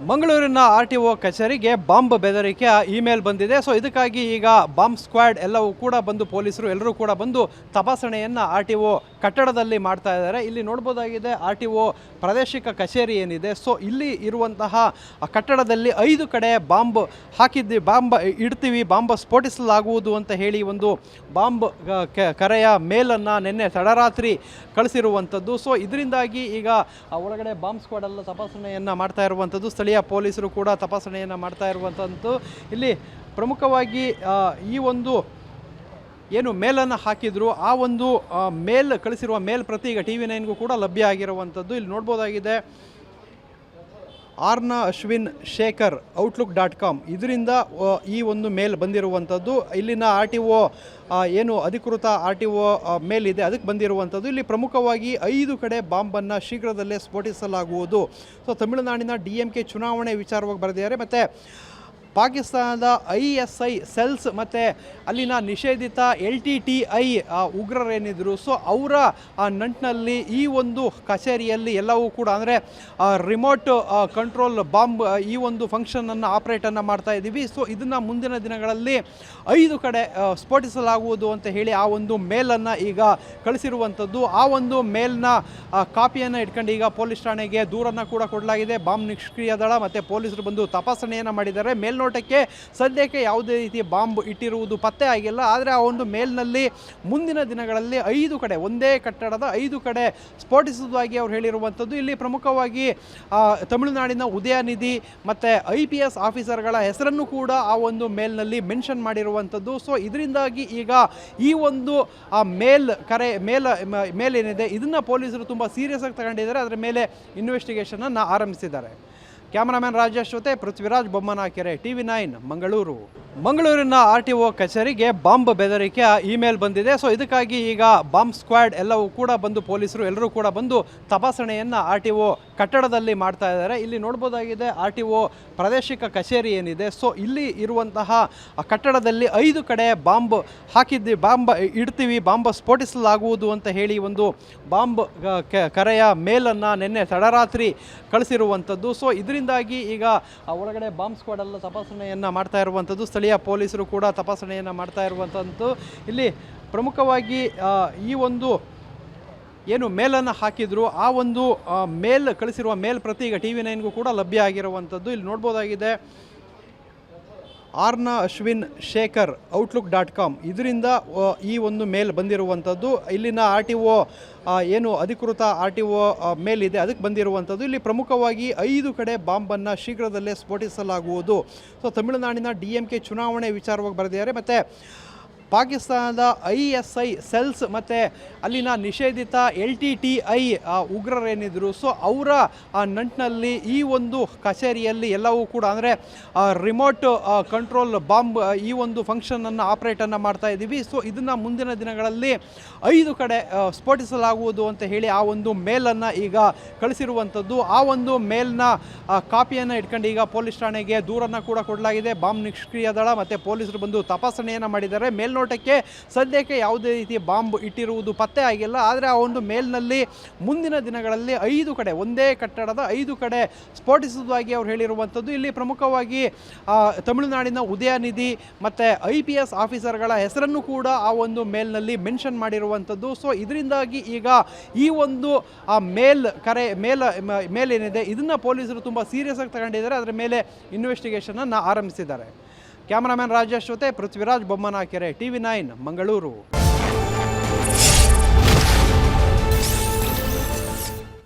ಮಂಗಳೂರಿನ RTO ಕಚೇರಿಗೆ bomb ಬೆದರಿಕೆಯ email ಬಂದಿದೆ. ಸೊ ಇದಕ್ಕಾಗಿ ಈಗ ಬಾಂಬ್ ಸ್ಕ್ವಾಡ್ ಎಲ್ಲವೂ ಕೂಡ ಬಂದು ಪೊಲೀಸರು ಎಲ್ಲರೂ ಕೂಡ ಬಂದು ತಪಾಸಣೆಯನ್ನು RTO ಕಟ್ಟಡದಲ್ಲಿ ಮಾಡ್ತಾ ಇದ್ದಾರೆ. ಇಲ್ಲಿ ನೋಡ್ಬೋದಾಗಿದೆ RTO ಪ್ರಾದೇಶಿಕ ಕಚೇರಿ ಏನಿದೆ. ಸೊ ಇಲ್ಲಿ ಇರುವಂತಹ ಕಟ್ಟಡದಲ್ಲಿ 5 ಕಡೆ ಬಾಂಬ್ ಹಾಕಿದ್ವಿ, ಬಾಂಬ್ ಇಡ್ತೀವಿ, ಬಾಂಬ್ ಸ್ಫೋಟಿಸಲಾಗುವುದು ಅಂತ ಹೇಳಿ ಒಂದು ಬಾಂಬ್ ಕರೆಯ ಮೇಲನ್ನು ನಿನ್ನೆ ತಡರಾತ್ರಿ ಕಳಿಸಿರುವಂಥದ್ದು. ಸೊ ಇದರಿಂದಾಗಿ ಈಗ ಒಳಗಡೆ ಬಾಂಬ್ ಸ್ಕ್ವಾಡ್ ಎಲ್ಲ ತಪಾಸಣೆಯನ್ನು ಮಾಡ್ತಾ ಇರುವಂಥದ್ದು. ಸ್ಥಳೀಯ ಪೊಲೀಸರು ಕೂಡ ತಪಾಸಣೆಯನ್ನು ಮಾಡ್ತಾ ಇರುವಂಥದ್ದು. ಇಲ್ಲಿ ಪ್ರಮುಖವಾಗಿ ಈ ಒಂದು ಏನು ಮೇಲನ್ನು ಹಾಕಿದ್ರು ಆ ಒಂದು ಮೇಲ್ ಕಳಿಸಿರುವ ಮೇಲ್ ಪ್ರತಿ ಈಗ TV9ಗೂ ಕೂಡ ಲಭ್ಯ ಆಗಿರುವಂಥದ್ದು. ಇಲ್ಲಿ ನೋಡ್ಬೋದಾಗಿದೆ ಆರ್ನ ಅಶ್ವಿನ್ ಶೇಖರ್ outlook.com ಇದರಿಂದ ಈ ಒಂದು ಮೇಲ್ ಬಂದಿರುವಂಥದ್ದು. ಇಲ್ಲಿನ RTO ಏನು ಅಧಿಕೃತ RTO ಮೇಲ್ ಇದೆ ಅದಕ್ಕೆ ಬಂದಿರುವಂಥದ್ದು. ಇಲ್ಲಿ ಪ್ರಮುಖವಾಗಿ 5 ಕಡೆ ಬಾಂಬನ್ನು ಶೀಘ್ರದಲ್ಲೇ ಸ್ಫೋಟಿಸಲಾಗುವುದು. ಸೊ ತಮಿಳುನಾಡಿನ DMK ಚುನಾವಣೆ ವಿಚಾರವಾಗಿ ಬರೆದಿದ್ದಾರೆ. ಮತ್ತು ಪಾಕಿಸ್ತಾನದ ISI ಸೆಲ್ಸ್ ಮತ್ತು ಅಲ್ಲಿನ ನಿಷೇಧಿತ LTTI ಉಗ್ರರೇನಿದ್ರು ಸೊ ಅವರ ನಂಟಿನಲ್ಲಿ ಈ ಒಂದು ಕಚೇರಿಯಲ್ಲಿ ಎಲ್ಲವೂ ಕೂಡ ಅಂದರೆ ರಿಮೋಟ್ ಕಂಟ್ರೋಲ್ ಬಾಂಬ್ ಈ ಒಂದು ಫಂಕ್ಷನನ್ನು ಆಪ್ರೇಟನ್ನು ಮಾಡ್ತಾ ಇದ್ದೀವಿ. ಸೊ ಇದನ್ನು ಮುಂದಿನ ದಿನಗಳಲ್ಲಿ 5 ಕಡೆ ಸ್ಫೋಟಿಸಲಾಗುವುದು ಅಂತ ಹೇಳಿ ಆ ಒಂದು ಮೇಲನ್ನು ಈಗ ಕಳಿಸಿರುವಂಥದ್ದು. ಆ ಒಂದು ಮೇಲ್ನ ಕಾಪಿಯನ್ನು ಇಟ್ಕೊಂಡು ಈಗ ಪೊಲೀಸ್ ಠಾಣೆಗೆ ದೂರನ್ನು ಕೂಡ ಕೊಡಲಾಗಿದೆ. ಬಾಂಬ್ ನಿಷ್ಕ್ರಿಯ ದಳ ಮತ್ತು ಪೊಲೀಸರು ಬಂದು ತಪಾಸಣೆಯನ್ನು ಮಾಡಿದ್ದಾರೆ. ಮೇಲ್ನೋಟಕ್ಕೆ ಸದ್ಯಕ್ಕೆ ಯಾವುದೇ ರೀತಿ ಬಾಂಬ್ ಇಟ್ಟಿರುವುದು ಪತ್ತೆ ಆಗಿಲ್ಲ. ಆದರೆ ಆ ಒಂದು ಮೇಲ್ನಲ್ಲಿ ಮುಂದಿನ ದಿನಗಳಲ್ಲಿ 5 ಕಡೆ ಒಂದೇ ಕಟ್ಟಡದ 5 ಕಡೆ ಸ್ಫೋಟಿಸುವುದಾಗಿ ಅವರು ಹೇಳಿರುವಂಥದ್ದು. ಇಲ್ಲಿ ಪ್ರಮುಖವಾಗಿ ತಮಿಳುನಾಡಿನ ಉದಯನಿಧಿ ಮತ್ತು IPS ಆಫೀಸರ್ಗಳ ಹೆಸರನ್ನು ಕೂಡ ಆ ಒಂದು ಮೇಲ್ನಲ್ಲಿ ಮೆನ್ಷನ್ ಮಾಡಿರುವಂಥದ್ದು. ಸೊ ಇದರಿಂದಾಗಿ ಈಗ ಈ ಒಂದು ಮೇಲೇನಿದೆ ಇದನ್ನು ಪೊಲೀಸರು ತುಂಬ ಸೀರಿಯಸ್ ಆಗಿ ತಗೊಂಡಿದ್ದಾರೆ. ಅದರ ಮೇಲೆ ಇನ್ವೆಸ್ಟಿಗೇಷನನ್ನು ಆರಂಭಿಸಿದ್ದಾರೆ. ಕ್ಯಾಮರಾಮನ್ ರಾಜೇಶ್ ಜೊತೆ ಪೃಥ್ವಿರಾಜ್ ಬೊಮ್ಮನಕೆರೆ, TV9 ಮಂಗಳೂರು. ಮಂಗಳೂರಿನ RTO ಕಚೇರಿಗೆ ಬಾಂಬ್ ಬೆದರಿಕೆಯ ಇಮೇಲ್ ಬಂದಿದೆ. ಸೊ ಇದಕ್ಕಾಗಿ ಈಗ ಬಾಂಬ್ ಸ್ಕ್ವಾಡ್ ಎಲ್ಲವೂ ಕೂಡ ಬಂದು ಪೊಲೀಸರು ಎಲ್ಲರೂ ಕೂಡ ಬಂದು ತಪಾಸಣೆಯನ್ನು RTO ಕಟ್ಟಡದಲ್ಲಿ ಮಾಡ್ತಾ ಇದ್ದಾರೆ. ಇಲ್ಲಿ ನೋಡ್ಬೋದಾಗಿದೆ RTO ಪ್ರಾದೇಶಿಕ ಕಚೇರಿ ಏನಿದೆ. ಸೊ ಇಲ್ಲಿ ಇರುವಂತಹ ಕಟ್ಟಡದಲ್ಲಿ 5 ಕಡೆ ಬಾಂಬ್ ಹಾಕಿದ್ವಿ, ಬಾಂಬ್ ಇಡ್ತೀವಿ, ಬಾಂಬ್ ಸ್ಫೋಟಿಸಲಾಗುವುದು ಅಂತ ಹೇಳಿ ಒಂದು ಬಾಂಬ್ ಕರೆಯ ಮೇಲನ್ನು ನಿನ್ನೆ ತಡರಾತ್ರಿ ಕಳಿಸಿರುವಂಥದ್ದು. ಸೊ ಇದರಿಂದಾಗಿ ಈಗ ಒಳಗಡೆ ಬಾಂಬ್ ಸ್ಕ್ವಾಡ್ ಎಲ್ಲ ತಪಾಸಣೆಯನ್ನು ಮಾಡ್ತಾ ಇರುವಂಥದ್ದು. ಸ್ಥಳೀಯ ಪೊಲೀಸರು ಕೂಡ ತಪಾಸಣೆಯನ್ನು ಮಾಡ್ತಾ ಇರುವಂಥದ್ದು. ಇಲ್ಲಿ ಪ್ರಮುಖವಾಗಿ ಈ ಒಂದು ಏನು ಮೇಲನ್ನು ಹಾಕಿದ್ರು ಆ ಒಂದು ಮೇಲ್ ಕಳಿಸಿರುವ ಮೇಲ್ ಪ್ರತಿ ಈಗ TV9ಗೂ ಕೂಡ ಲಭ್ಯ ಆಗಿರುವಂಥದ್ದು. ಇಲ್ಲಿ ನೋಡ್ಬೋದಾಗಿದೆ ಆರ್ನ ಅಶ್ವಿನ್ ಶೇಖರ್ outlook.com ಇದರಿಂದ ಈ ಒಂದು ಮೇಲ್ ಬಂದಿರುವಂಥದ್ದು. ಇಲ್ಲಿನ RTO ಏನು ಅಧಿಕೃತ RTO ಮೇಲ್ ಇದೆ ಅದಕ್ಕೆ ಬಂದಿರುವಂಥದ್ದು. ಇಲ್ಲಿ ಪ್ರಮುಖವಾಗಿ 5 ಕಡೆ ಬಾಂಬನ್ನು ಶೀಘ್ರದಲ್ಲೇ ಸ್ಫೋಟಿಸಲಾಗುವುದು. ಸೊ ತಮಿಳುನಾಡಿನ DMK ಚುನಾವಣೆ ವಿಚಾರವಾಗಿ ಬರೆದಿದ್ದಾರೆ. ಮತ್ತು ಪಾಕಿಸ್ತಾನದ ISI ಸೆಲ್ಸ್ ಮತ್ತು ಅಲ್ಲಿನ ನಿಷೇಧಿತ LTTI ಉಗ್ರರೇನಿದ್ರು ಸೊ ಅವರ ನಂಟಿನಲ್ಲಿ ಈ ಒಂದು ಕಚೇರಿಯಲ್ಲಿ ಎಲ್ಲವೂ ಕೂಡ ಅಂದರೆ ರಿಮೋಟ್ ಕಂಟ್ರೋಲ್ ಬಾಂಬ್ ಈ ಒಂದು ಫಂಕ್ಷನನ್ನು ಆಪ್ರೇಟನ್ನು ಮಾಡ್ತಾ ಇದ್ದೀವಿ. ಸೊ ಇದನ್ನು ಮುಂದಿನ ದಿನಗಳಲ್ಲಿ 5 ಕಡೆ ಸ್ಫೋಟಿಸಲಾಗುವುದು ಅಂತ ಹೇಳಿ ಆ ಒಂದು ಮೇಲನ್ನು ಈಗ ಕಳಿಸಿರುವಂಥದ್ದು. ಆ ಒಂದು ಮೇಲ್ನ ಕಾಪಿಯನ್ನು ಇಟ್ಕೊಂಡು ಈಗ ಪೊಲೀಸ್ ಠಾಣೆಗೆ ದೂರನ್ನು ಕೂಡ ಕೊಡಲಾಗಿದೆ. ಬಾಂಬ್ ನಿಷ್ಕ್ರಿಯ ದಳ ಮತ್ತು ಪೊಲೀಸರು ಬಂದು ತಪಾಸಣೆಯನ್ನು ಮಾಡಿದ್ದಾರೆ. ಮೇಲ್ನೋಟಕ್ಕೆ ಸದ್ಯಕ್ಕೆ ಯಾವುದೇ ರೀತಿ ಬಾಂಬ್ ಇಟ್ಟಿರುವುದು ಪತ್ತೆ ಆಗಿಲ್ಲ. ಆದರೆ ಆ ಒಂದು ಮೇಲ್ನಲ್ಲಿ ಮುಂದಿನ ದಿನಗಳಲ್ಲಿ 5 ಕಡೆ ಒಂದೇ ಕಟ್ಟಡದ 5 ಕಡೆ ಸ್ಫೋಟಿಸುವುದಾಗಿ ಅವರು ಹೇಳಿರುವಂಥದ್ದು. ಇಲ್ಲಿ ಪ್ರಮುಖವಾಗಿ ತಮಿಳುನಾಡಿನ ಉದಯನಿಧಿ ಮತ್ತು IPS ಆಫೀಸರ್ಗಳ ಹೆಸರನ್ನು ಕೂಡ ಆ ಒಂದು ಮೇಲ್ನಲ್ಲಿ ಮೆನ್ಷನ್ ಮಾಡಿರುವಂಥದ್ದು. ಸೊ ಇದರಿಂದಾಗಿ ಈಗ ಈ ಒಂದು ಮೇಲೇನಿದೆ ಇದನ್ನು ಪೊಲೀಸರು ತುಂಬ ಸೀರಿಯಸ್ ಆಗಿ ತಗೊಂಡಿದ್ದಾರೆ. ಅದರ ಮೇಲೆ ಇನ್ವೆಸ್ಟಿಗೇಷನನ್ನು ಆರಂಭಿಸಿದ್ದಾರೆ. ಕ್ಯಾಮರಾಮನ್ ರಾಜೇಶ್ ಜೊತೆ ಪೃಥ್ವಿರಾಜ್ ಬೊಮ್ಮನಕೆರೆ, TV9 ಮಂಗಳೂರು.